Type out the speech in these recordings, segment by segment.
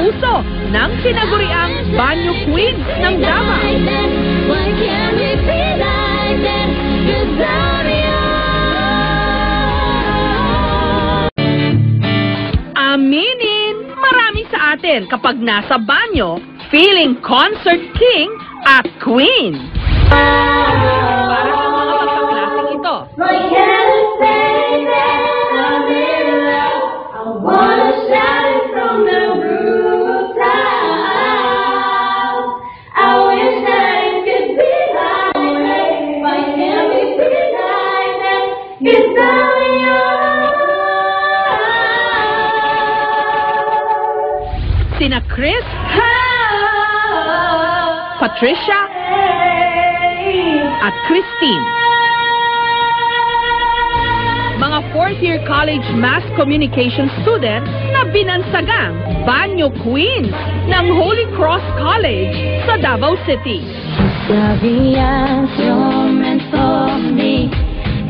puso ng tinaguriang Banyo Queen ng Davao. Aminin, marami sa atin kapag nasa banyo, feeling concert king at queen. Para sa mga magkaklaseng ito. Sina Chris, Patricia, at Christine. Mga fourth-year college mass communication students na binansagang Banyo Queens ng Holy Cross College sa Davao City.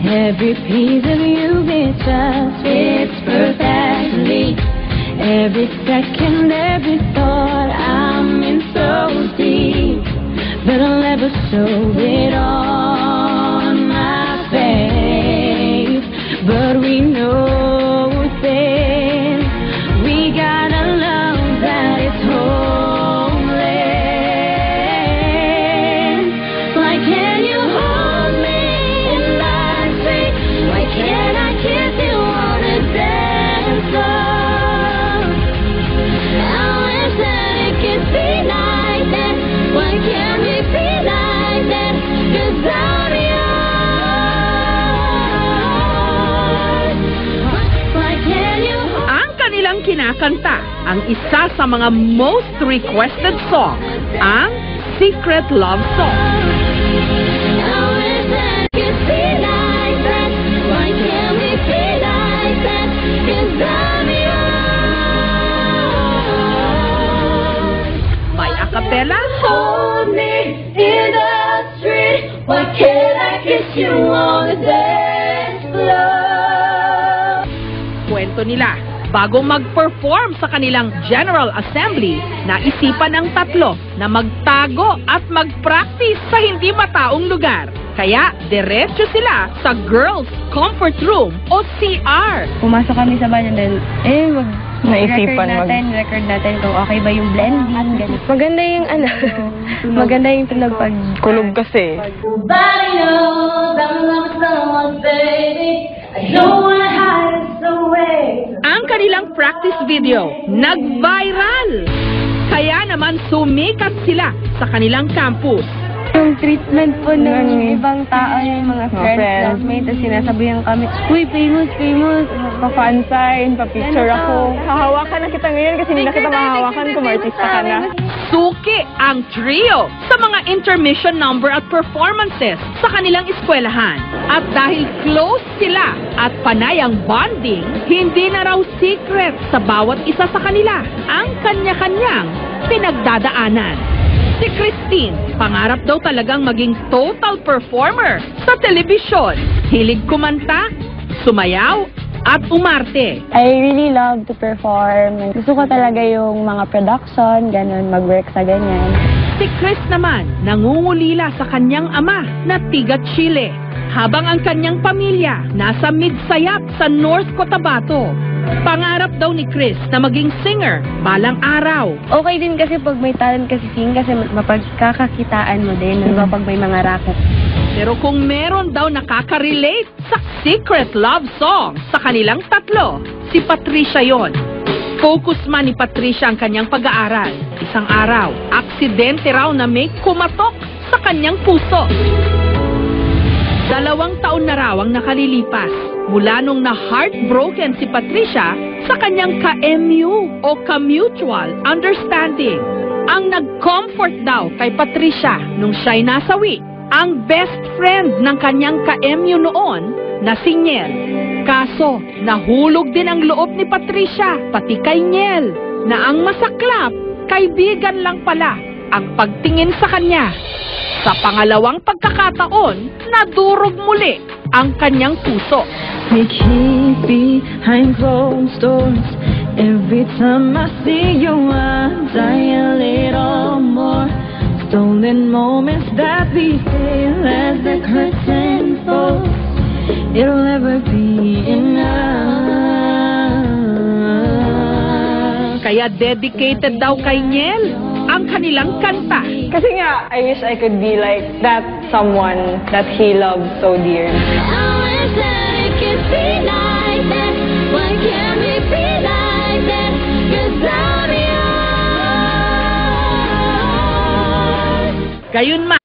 Every piece of you is just fits perfectly. Every second, every thought, I'm in so deep, but I'll never show it on my face. But we know this, we got a love that is homeless. Why can't you hold me in my sleep? Why can't I kiss you on a dance floor? Kinakanta ang isa sa mga most requested song, ang Secret Love Song. May acapella, Hold me in the street. Why can't I kiss you on the dance floor? kwento nila. Bago mag-perform sa kanilang General Assembly, naisipan ng tatlo na magtago at mag-practice sa hindi mataong lugar. Kaya, diretso sila sa Girls Comfort Room o CR. Pumasok kami sa banyo dahil, record natin kung okay ba yung blending, ganun. Maganda yung maganda yung tunog pag kulog kasi. Nobody knows I'm in love with someone, baby. I don't wanna hide this away. Ang kanilang practice video, nag-viral! Kaya naman sumikat sila sa kanilang campus. yung treatment po ng ibang tao, yung mga friends namin, tapos sinasabihan kami, uy, famous, Pa-fan sign, pa-picture ako. Hahawakan na kita ngayon kasi hindi na kita mahahawakan kung artista ka na. Suki ang trio sa mga intermission number at performances sa kanilang eskwelahan. At dahil close sila at panay ang bonding, hindi na raw secret sa bawat isa sa kanila ang kanya-kanyang pinagdadaanan. Si Christine, pangarap daw talagang maging total performer sa telebisyon. Hilig kumanta, sumayaw, at umarte. I really love to perform. Gusto ko talaga yung mga production, ganun, mag-work sa ganyan. Si Chris naman, nangungulila sa kanyang ama na tiga Chile, habang ang kanyang pamilya nasa Midsayap sa North Cotabato. Pangarap daw ni Chris na maging singer balang araw. Okay din kasi pag may talent kasi sing, kasi mapagkakakitaan mo din, diba, pag may mga racket. Pero kung meron daw nakaka-relate sa Secret Love Song sa kanilang tatlo, si Patricia yon. Focus man ni Patricia ang kanyang pag-aaral. Isang araw, aksidente raw na may kumatok sa kanyang puso. 2 taon na raw ang nakalilipas mula nung na-heartbroken si Patricia sa kanyang ka-MU o ka-mutual understanding. Ang nag-comfort daw kay Patricia nung siya'y nasawi, ang best friend ng kanyang ka-MU noon na si Niel. Kaso, nahulog din ang loob ni Patricia, pati kay Niel, na ang masaklap, kaibigan lang pala ang pagtingin sa kanya. Sa pangalawang pagkakataon, nadurog muli ang kanyang puso. We keep behind closed doors, Every time I see you, I die a little more. Stolen moments that we feel as the curtain falls. It'll never be enough. Kaya dedicated daw kay Niel ang kanilang kanta. Kasi nga, I wish I could be like that someone that he loves so dear. I wish that it could be like that. Why can't we be like that? 'Cause I'm yours. Gayunman,